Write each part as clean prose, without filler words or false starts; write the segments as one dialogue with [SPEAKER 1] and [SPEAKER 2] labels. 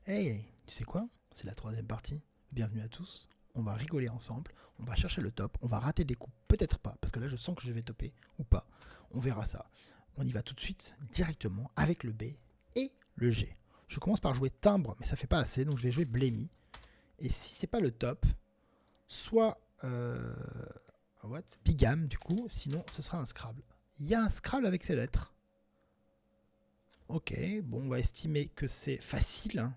[SPEAKER 1] Hey, tu sais quoi? C'est la troisième partie. Bienvenue à tous. On va rigoler ensemble. On va chercher le top. On va rater des coups. Peut-être pas, parce que là, je sens que je vais topper ou pas. On verra ça. On y va tout de suite, directement, avec le B et le G. Je commence par jouer timbre, mais ça fait pas assez, donc je vais jouer blémy. Et si c'est pas le top, soit bigam du coup, sinon ce sera un Scrabble. Il y a un Scrabble avec ces lettres. Ok, bon, on va estimer que c'est facile. Hein.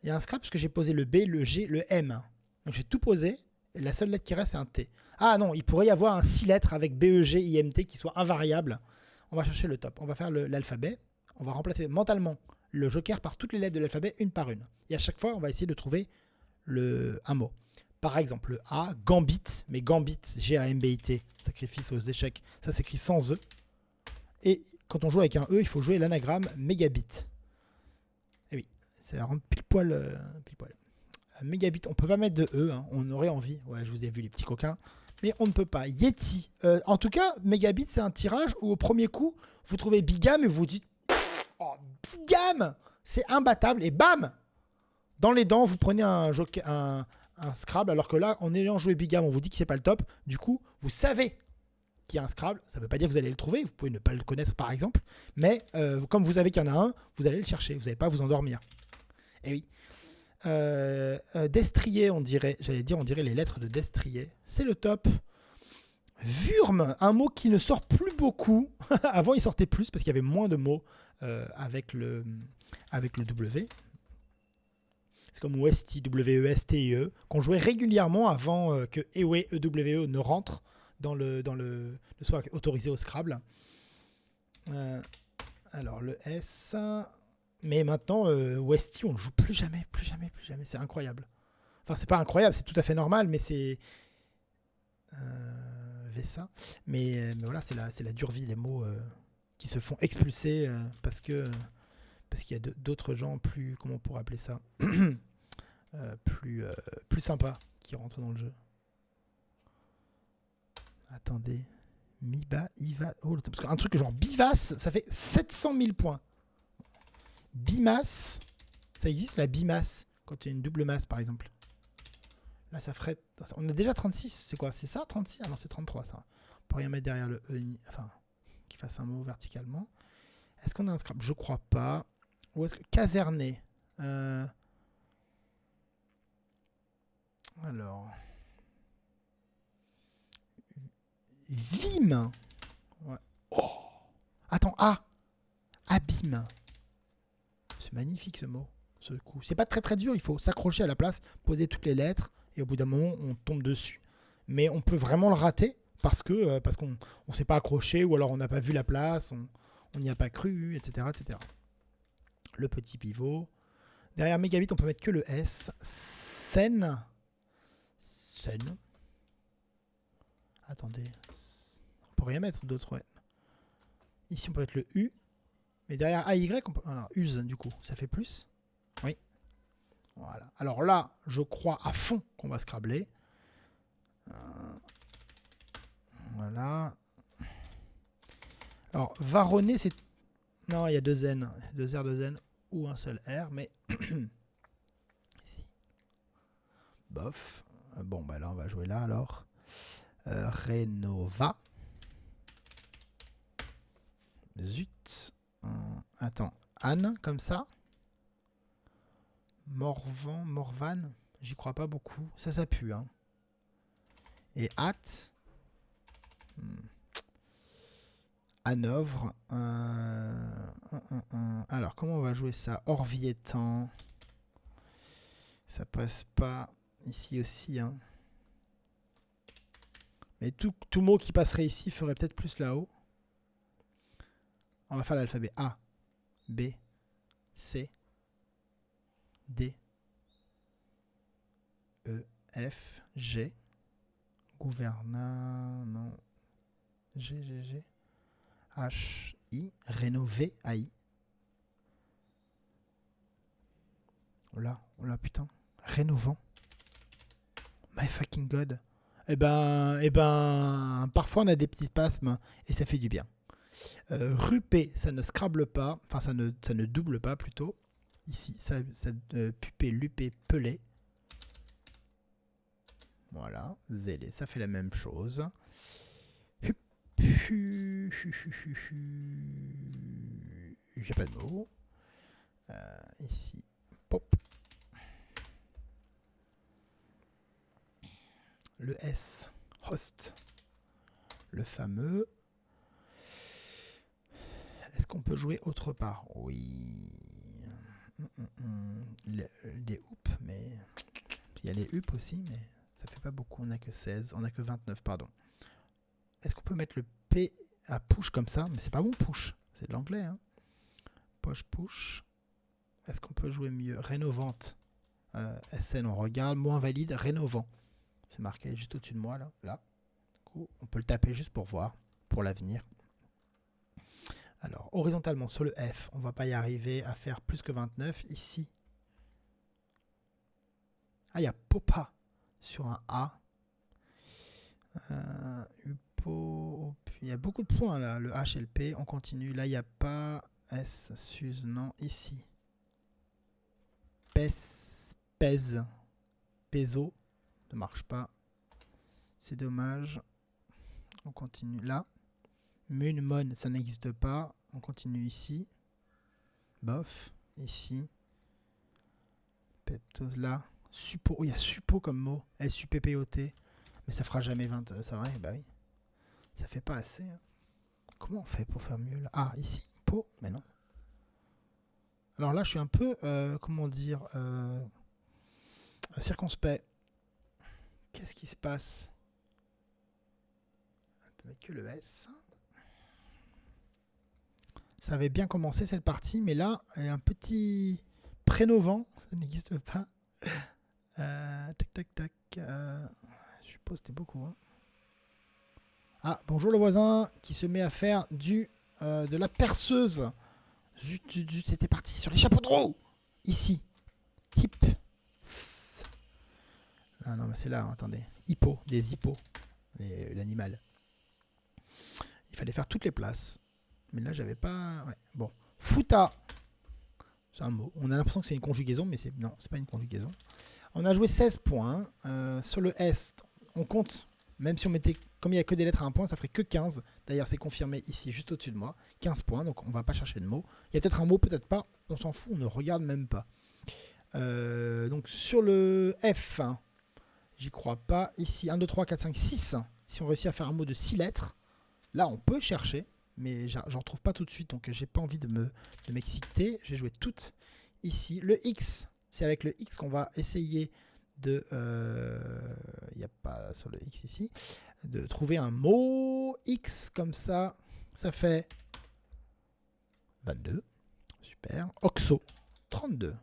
[SPEAKER 1] Il y a un Scrabble parce que j'ai posé le B, le G, le M. Donc j'ai tout posé, et la seule lettre qui reste c'est un T. Ah non, il pourrait y avoir un 6 lettres avec B, E, G, I, M, T qui soit invariable. On va chercher le top. On va faire l'alphabet. On va remplacer mentalement le joker par toutes les lettres de l'alphabet, une par une. Et à chaque fois, on va essayer de trouver un mot. Par exemple, le A, gambit, mais gambit, G-A-M-B-I-T, sacrifice aux échecs, ça s'écrit sans E. Et quand on joue avec un E, il faut jouer l'anagramme mégabit. Et oui, ça rentre pile poil. Mégabit, on peut pas mettre de E, hein, on aurait envie. Ouais, je vous ai vu les petits coquins. Mais on ne peut pas. Yeti. En tout cas, mégabit, c'est un tirage où au premier coup, vous trouvez bigam et vous dites oh, bigam, c'est imbattable. Et bam, dans les dents, vous prenez un Scrabble. Alors que là, en ayant joué bigam, on vous dit que c'est pas le top. Du coup, vous savez qu'il y a un Scrabble. Ça ne veut pas dire que vous allez le trouver. Vous pouvez ne pas le connaître, par exemple. Mais comme vous savez qu'il y en a un, vous allez le chercher. Vous n'allez pas vous endormir. Et oui. Destrier, on dirait les lettres de Destrier. C'est le top. Wurm, un mot qui ne sort plus beaucoup. Avant, il sortait plus parce qu'il y avait moins de mots avec le W. C'est comme Westy, W-E-S-T-I-E, qu'on jouait régulièrement avant que EWE, E-W-E ne rentre ne soit autorisé au Scrabble. Alors, le S... Mais maintenant, Westy, on ne joue plus jamais. C'est incroyable. Enfin, c'est pas incroyable, c'est tout à fait normal, mais c'est... Vessa. Mais voilà, c'est la dure vie, les mots qui se font expulser parce qu'il y a d'autres gens plus... Comment on pourrait appeler ça plus sympas qui rentrent dans le jeu. Attendez. Miba, Iva... Oh, parce qu'un truc genre Bivace, ça fait 700 000 points. Bimasse, ça existe la bimasse quand il y a une double masse par exemple. Là ça ferait. On a déjà 36, c'est quoi? C'est ça 36? Ah non, c'est 33 ça. On peut rien mettre derrière le E, enfin, qui fasse un mot verticalement. Est-ce qu'on a un Scrabble? Je crois pas. Ou est-ce que. Caserné. Alors. Vim. Ouais. Oh. Attends, A. Abîme. C'est magnifique ce mot, ce coup. C'est pas très très dur, il faut s'accrocher à la place, poser toutes les lettres, et au bout d'un moment, on tombe dessus. Mais on peut vraiment le rater parce qu'on ne s'est pas accroché, ou alors on n'a pas vu la place, on n'y a pas cru, etc., etc. Le petit pivot. Derrière mégabit, on peut mettre que le S. Scène. Attendez. On peut rien mettre d'autre, ouais. Ici, on peut mettre le U. Mais derrière AY, on peut... Alors, use, du coup, ça fait plus. Oui. Voilà. Alors là, je crois à fond qu'on va scrabbler. Voilà. Alors, varonner, c'est... Non, il y a deux N. Deux R, deux N ou un seul R, mais... Ici. Bof. Bon, bah là, on va jouer là, alors. Renova. Zut. Attends, Anne, comme ça. Morvan, j'y crois pas beaucoup. Ça pue, hein. Et At. Hanovre. Alors, comment on va jouer ça? Orvietan. Ça passe pas. Ici aussi, hein. Mais tout mot qui passerait ici ferait peut-être plus là-haut. On va faire l'alphabet A, B, C, D, E, F, G, gouverneur, non, G, H, I, rénové, AI. Oh là, putain, rénovant. My fucking god. Eh ben, parfois on a des petits spasmes et ça fait du bien. Rupé, ça ne scrable pas, enfin ça ne double pas plutôt. Ici, ça pupé, lupé, pelé. Voilà, zélé, ça fait la même chose. J'ai pas de mots. Ici, pop. Le S, host. Le fameux. Est-ce qu'on peut jouer autre part? Oui. Des hoops, mais... Il y a les hoops aussi, mais ça fait pas beaucoup. On n'a que 16. On n'a que 29, pardon. Est-ce qu'on peut mettre le P à push comme ça? Mais c'est pas bon, push. C'est de l'anglais, hein. Push. Est-ce qu'on peut jouer mieux? Rénovante. SN, on regarde. Mot invalide, rénovant. C'est marqué juste au-dessus de moi, là. Du coup, on peut le taper juste pour voir, pour l'avenir. Alors, horizontalement, sur le F, on va pas y arriver à faire plus que 29. Ici. Ah, il y a Popa sur un A. Il y a beaucoup de points, là. Le H et le P. On continue. Là, il n'y a pas S, Suze, non. Ici. Pèse. Peso. Ne marche pas. C'est dommage. On continue là. Mon, ça n'existe pas. On continue ici. Bof. Ici. Petos là. Suppo. Oh, il y a suppo comme mot. S-U-P-P-O-T. Mais ça fera jamais 20. C'est vrai? Bah oui. Ça fait pas assez. Hein. Comment on fait pour faire mieux là? Ah, ici. Po. Mais non. Alors là, je suis un peu. Comment dire? Circonspect. Qu'est-ce qui se passe? Avec que le S. Ça avait bien commencé cette partie, mais là, il y a un petit prénovant, ça n'existe pas. Tac. Je suppose que c'était beaucoup. Hein. Ah, bonjour le voisin qui se met à faire de la perceuse. Zut, c'était parti sur les chapeaux de roue. Ici. Hip. Ah non, mais c'est là, attendez. Hippo, des hippos. L'animal. Il fallait faire toutes les places. Mais là, j'avais pas... Ouais. Bon. Futa. C'est un mot. On a l'impression que c'est une conjugaison, mais non, c'est pas une conjugaison. On a joué 16 points. Sur le S, on compte, même si on mettait... Comme il n'y a que des lettres à un point, ça ferait que 15. D'ailleurs, c'est confirmé ici, juste au-dessus de moi. 15 points, donc on ne va pas chercher de mots. Il y a peut-être un mot, peut-être pas. On s'en fout, on ne regarde même pas. Donc sur le F, j'y crois pas. Ici, 1, 2, 3, 4, 5, 6. Si on réussit à faire un mot de 6 lettres, là, on peut chercher. Mais j'en trouve pas tout de suite, donc j'ai pas envie de m'exciter. J'ai joué toutes ici. Le X, c'est avec le X qu'on va essayer de... Il n'y a pas sur le X ici. De trouver un mot X comme ça. Ça fait 22. Super. Oxo, 32.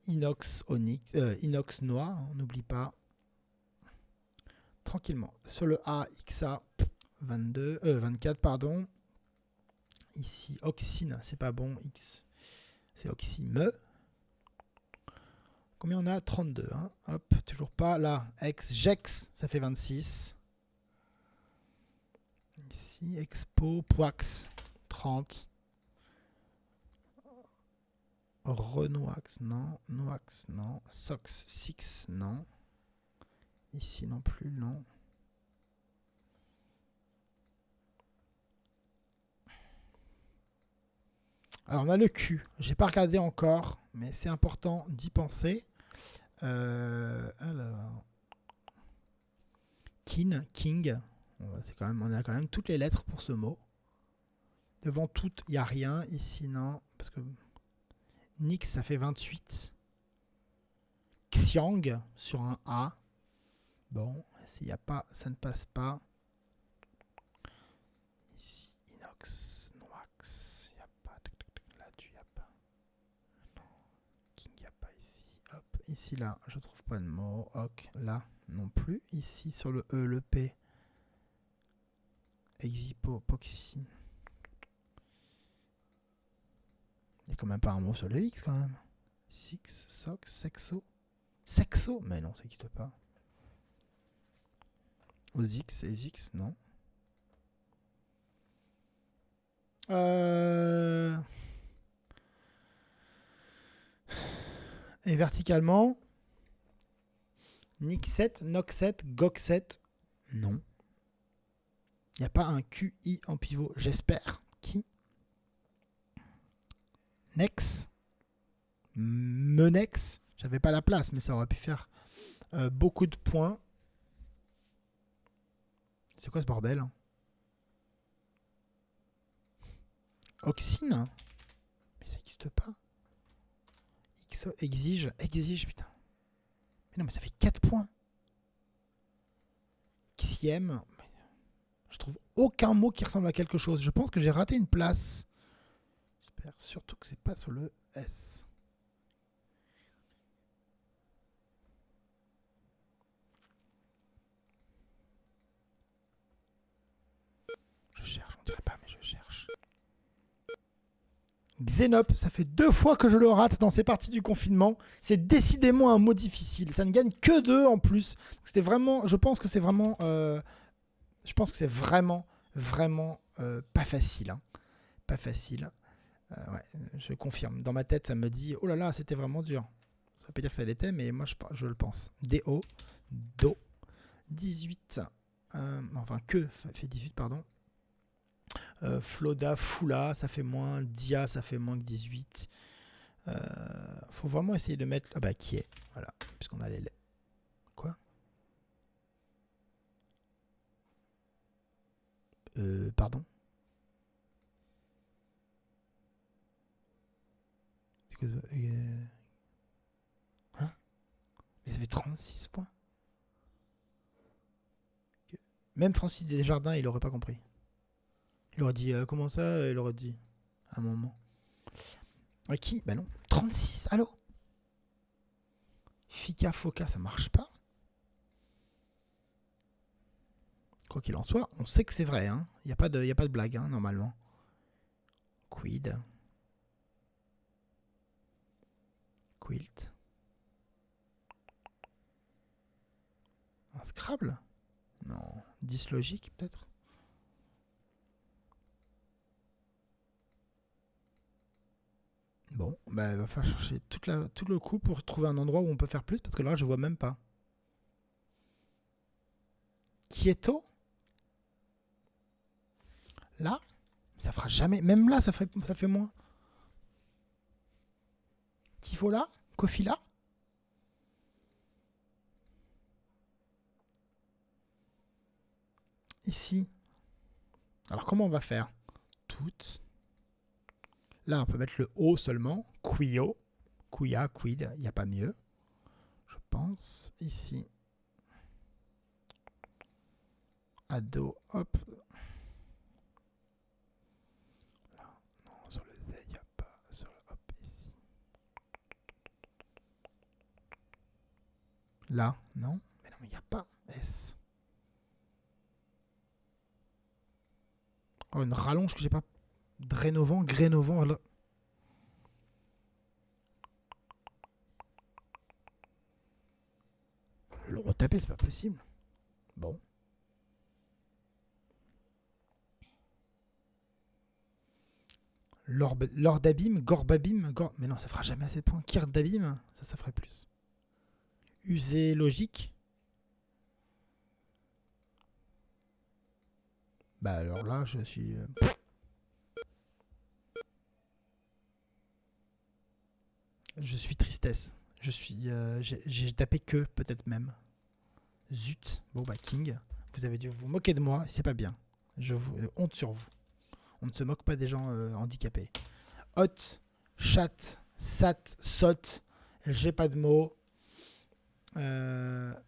[SPEAKER 1] Inox, onyx, inox noir, on n'oublie pas. Tranquillement. Sur le A, XA, 24, pardon. Ici, oxyne, c'est pas bon. X, c'est oxyme. Combien on a? 32. Hein. Hop, toujours pas. Là, ex, jex, ça fait 26. Ici, expo, poix, 30. Renoax, non. Noax, non. Sox, 6, non. Ici non plus, non. Alors on a le Q. J'ai pas regardé encore, mais c'est important d'y penser. Alors, King. On a quand même toutes les lettres pour ce mot. Devant toutes, il n'y a rien. Ici, non. Parce que Nix, ça fait 28. Xiang sur un A. Bon, s'il n'y a pas, ça ne passe pas. Ici, Inox, Noax. Il n'y a pas. Là-dessus, il n'y a pas. Non. King, il n'y a pas ici. Hop, ici, là, je trouve pas de mot. Ok, là, non plus. Ici, sur le E, le P. Exipo, Poxy. Il n'y a quand même pas un mot sur le X, quand même. Six, Sox, Sexo. Sexo? Mais non, ça n'existe pas. Aux X et X, non. Et verticalement, Nick 7, Nock 7, Gok 7. Non. Il n'y a pas un QI en pivot, j'espère. Qui? Nex. Menex. J'avais pas la place, mais ça aurait pu faire beaucoup de points. C'est quoi ce bordel? Oxine? Mais ça n'existe pas. Exige, putain. Mais non, mais ça fait 4 points. Xiem. Je trouve aucun mot qui ressemble à quelque chose. Je pense que j'ai raté une place. J'espère surtout que c'est pas sur le S. Je cherche, on dirait pas, mais je cherche. Xenop, ça fait 2 fois que je le rate dans ces parties du confinement. C'est décidément un mot difficile. Ça ne gagne que 2 en plus. C'était vraiment, je pense que c'est vraiment pas facile. Hein. Pas facile. Ouais, je confirme. Dans ma tête, ça me dit, oh là là, c'était vraiment dur. Ça veut pas dire que ça l'était, mais moi, je le pense. DO, Do, 18. Enfin, que fait 18, pardon. Floda, Fula, ça fait moins. Dia, ça fait moins que 18. Faut vraiment essayer de mettre... Ah bah, qui est? Voilà, puisqu'on a les... Quoi? Pardon? Hein? Mais ça fait 36 points. Même Francis Desjardins, il aurait pas compris. Il aurait dit comment ça? Il aurait dit à un moment. Qui? Bah non. 36, allô? Fika Foka, ça marche pas. Quoi qu'il en soit, on sait que c'est vrai. Hein. Il n'y a pas de blague, hein, normalement. Quid. Quilt. Un Scrabble? Non. Dyslogique, peut-être? Bon, bah, il va falloir chercher tout le coup pour trouver un endroit où on peut faire plus, parce que là, je vois même pas. Quieto? Là? Ça fera jamais. Même là, ça fait moins. Tifo là? Kofi là? Ici. Alors, comment on va faire? Toutes. Là, on peut mettre le O seulement. Quio. Quia, quid. Il n'y a pas mieux. Je pense. Ici. Ado. Hop. Là. Non, sur le Z, il n'y a pas. Sur le hop, ici. Là. Non. Mais non, mais il n'y a pas. S. Oh, une rallonge que j'ai pas. Drénovant, Grénovant. Là. Le retaper, c'est pas possible. Bon. Lord Abim, Gorbabim, mais non, ça fera jamais assez de points. Kird d'Abim, ça ferait plus. Usé logique. Bah alors là, je suis... Je suis tristesse. Je suis... j'ai tapé que, peut-être même. Zut. Bon bah King, vous avez dû vous moquer de moi, c'est pas bien. Je vous... honte sur vous. On ne se moque pas des gens handicapés. Hot, chat, sat, sot. J'ai pas de mots.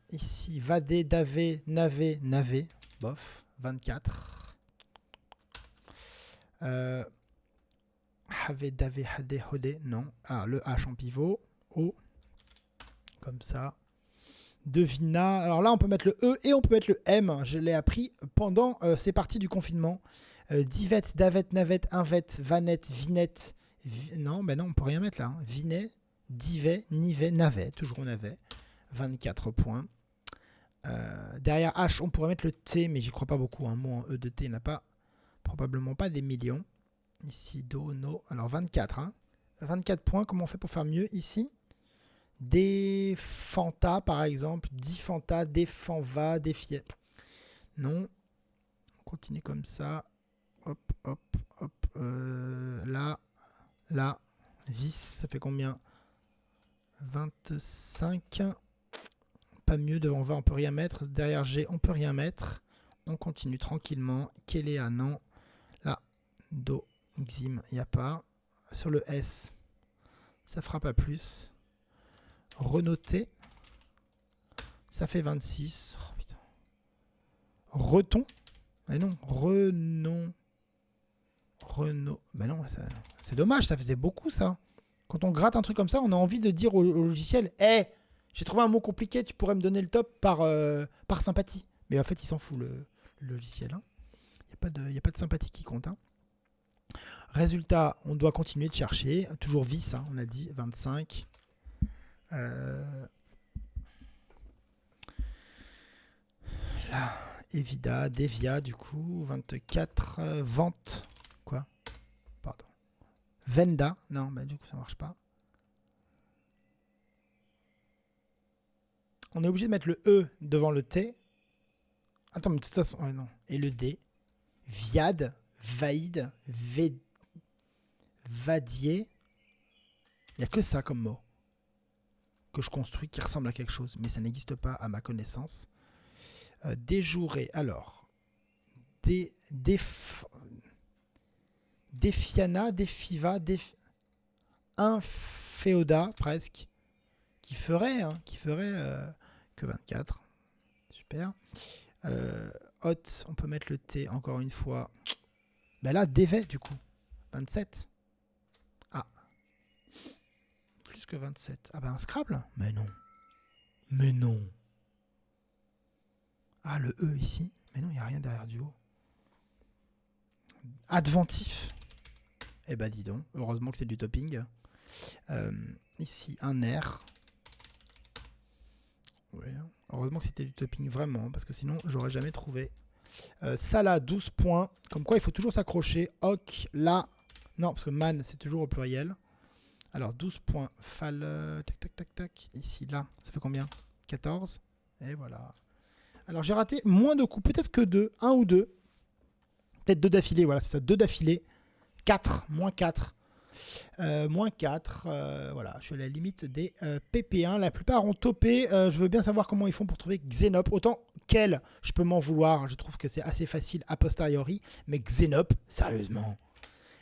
[SPEAKER 1] Ici, vadé, davé, navé, navé. Bof. 24. Havé, davé, hadé, hodé. Non. Ah, le H en pivot. O. Comme ça. Devina. Alors là, on peut mettre le E et on peut mettre le M. Je l'ai appris pendant ces parties du confinement. Divette, davette, navette, invette, vanette, vinette. Non, ben non, on peut rien mettre là. Hein. Vinet, divet, nivet, navet. Toujours on avait. 24 points. Derrière H, on pourrait mettre le T, mais j'y crois pas beaucoup. Un mot en E de T, il n'y en a pas. Probablement pas des millions. Ici, Do, No. Alors 24. Hein. 24 points. Comment on fait pour faire mieux ici? Des Fanta, par exemple. Difanta, des Fanva, des Fiet. Non. On continue comme ça. Hop, hop, hop. Là, là. Vis, ça fait combien? 25. Pas mieux. Devant Va, on peut rien mettre. Derrière G, on peut rien mettre. On continue tranquillement. Kéléa, non. Là, Do, Xim, il n'y a pas. Sur le S, ça fera pas plus. Renoter, ça fait 26. Oh, putain. Reton, mais non. Renom. Renault. Ben non, c'est dommage, ça faisait beaucoup ça. Quand on gratte un truc comme ça, on a envie de dire au logiciel, hey, j'ai trouvé un mot compliqué, tu pourrais me donner le top par sympathie. Mais en fait, il s'en fout le logiciel. Hein. Il n'y a pas de sympathie qui compte. Hein. Résultat, on doit continuer de chercher. Toujours vis, hein, on a dit 25. Là, Evida, Devia, du coup, 24. Vente. Quoi? Pardon. Venda. Non, bah du coup, ça marche pas. On est obligé de mettre le E devant le T. Attends, mais de toute façon, ouais, non. Et le D. Viad, Vaïd, Vadier. Il n'y a que ça comme mot que je construis qui ressemble à quelque chose, mais ça n'existe pas à ma connaissance. Déjourer, alors. Défiana, Défiva, Inféoda, presque. Qui ferait que 24. Super. Hot, on peut mettre le T encore une fois. Ben là, Dévet, du coup. 27. Ah. Plus que 27. Ah ben un Scrabble? Mais non. Mais non. Ah, le E ici. Mais non, il n'y a rien derrière du haut. Adventif. Eh ben dis donc. Heureusement que c'est du topping. Ici, un R. Ouais. Heureusement que c'était du topping, vraiment. Parce que sinon, j'aurais jamais trouvé. Salah, 12 points. Comme quoi, il faut toujours s'accrocher. Ok, là. Non, parce que man, c'est toujours au pluriel. Alors, 12 points. Tac, tac, tac, tac. Ici, là. Ça fait combien? 14. Et voilà. Alors, j'ai raté moins de coups. Peut-être que 2. 1 ou 2. Peut-être 2 d'affilée. Voilà, c'est ça. 2 d'affilée. 4. Moins 4. Moins 4. Voilà, je suis à la limite des PP1. La plupart ont topé. Je veux bien savoir comment ils font pour trouver Xenop. Autant qu'elle, je peux m'en vouloir. Je trouve que c'est assez facile a posteriori. Mais Xenop, sérieusement.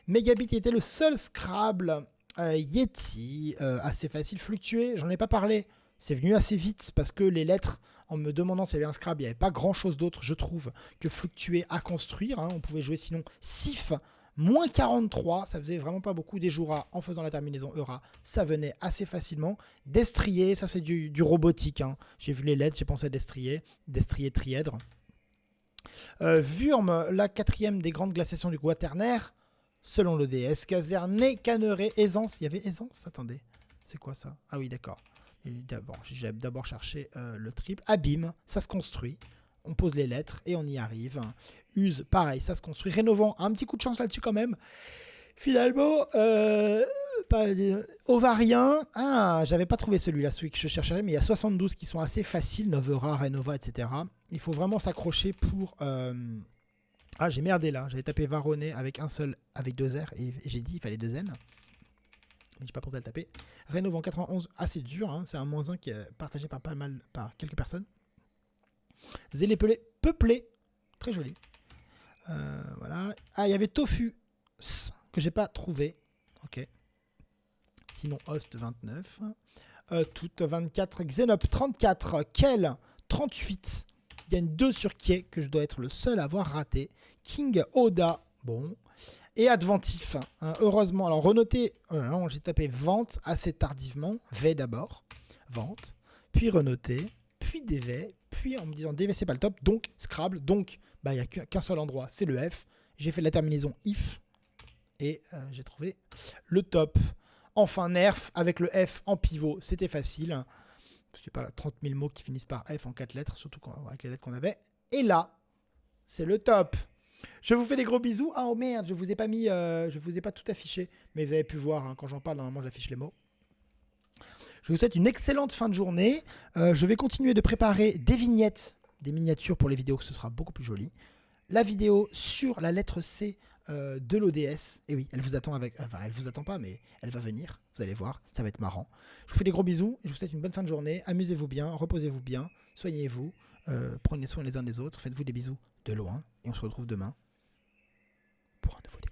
[SPEAKER 1] Megabit était le seul Scrabble. Yeti, assez facile. Fluctuer, j'en ai pas parlé. C'est venu assez vite parce que les lettres, en me demandant s'il y avait un Scrabble, il n'y avait pas grand chose d'autre, je trouve, que fluctuer à construire. Hein. On pouvait jouer sinon SIF. Moins 43, ça faisait vraiment pas beaucoup. Des Joura en faisant la terminaison Eura, ça venait assez facilement. Destrier, ça c'est du robotique. Hein. J'ai vu les lettres, j'ai pensé à Destrier. Destrier trièdre. Wurm, la 4e des grandes glaciations du Quaternaire. Selon le DS, Casernet, Canneret, Aisance. Il y avait Aisance? Attendez, c'est quoi ça? Ah oui, d'accord. J'ai d'abord cherché le triple. Abîme, ça se construit. On pose les lettres et on y arrive. Use, pareil, ça se construit. Rénovant, un petit coup de chance là-dessus quand même. Finalement, Ovarien. Ah, j'avais pas trouvé celui-là, celui que je cherchais, mais il y a 72 qui sont assez faciles. Novera, Renova, etc. Il faut vraiment s'accrocher pour... Ah, j'ai merdé là. J'avais tapé Varonnet avec avec 2 R et j'ai dit il fallait 2 N. Mais j'ai pas pensé à le taper. Rénovant 91, assez dur. Hein. C'est un -1 qui est partagé par quelques personnes. Zélé peuplé. Très joli. Voilà. Ah, il y avait Tofu que j'ai pas trouvé. Ok. Sinon, Host 29. Toute 24. Xenop 34. Kel 38. Qui gagne 2 sur Kie, que je dois être le seul à avoir raté. King Oda. Bon. Et Adventif. Hein, heureusement. Alors, renoté. J'ai tapé vente assez tardivement. V d'abord. Vente. Puis renoté. Puis DV. Puis en me disant DV, c'est pas le top. Donc, Scrabble. Donc, il n'y a qu'un seul endroit. C'est le F. J'ai fait la terminaison if. Et j'ai trouvé le top. Enfin, Nerf avec le F en pivot. C'était facile. Parce qu'il n'y a pas 30 000 mots qui finissent par F en 4 lettres. Surtout avec les lettres qu'on avait. Et là, c'est le top. Je vous fais des gros bisous. Ah oh merde, je vous ai pas mis, je vous ai pas tout affiché, mais vous avez pu voir hein, quand j'en parle. Normalement, j'affiche les mots. Je vous souhaite une excellente fin de journée. Je vais continuer de préparer des vignettes, des miniatures pour les vidéos, que ce sera beaucoup plus joli. La vidéo sur la lettre C de l'ODS. Et oui, elle vous attend avec... Enfin, elle vous attend pas, mais elle va venir. Vous allez voir, ça va être marrant. Je vous fais des gros bisous. Et je vous souhaite une bonne fin de journée. Amusez-vous bien, reposez-vous bien, soignez-vous. Prenez soin les uns des autres. Faites-vous des bisous de loin. Et on se retrouve demain pour un nouveau défi.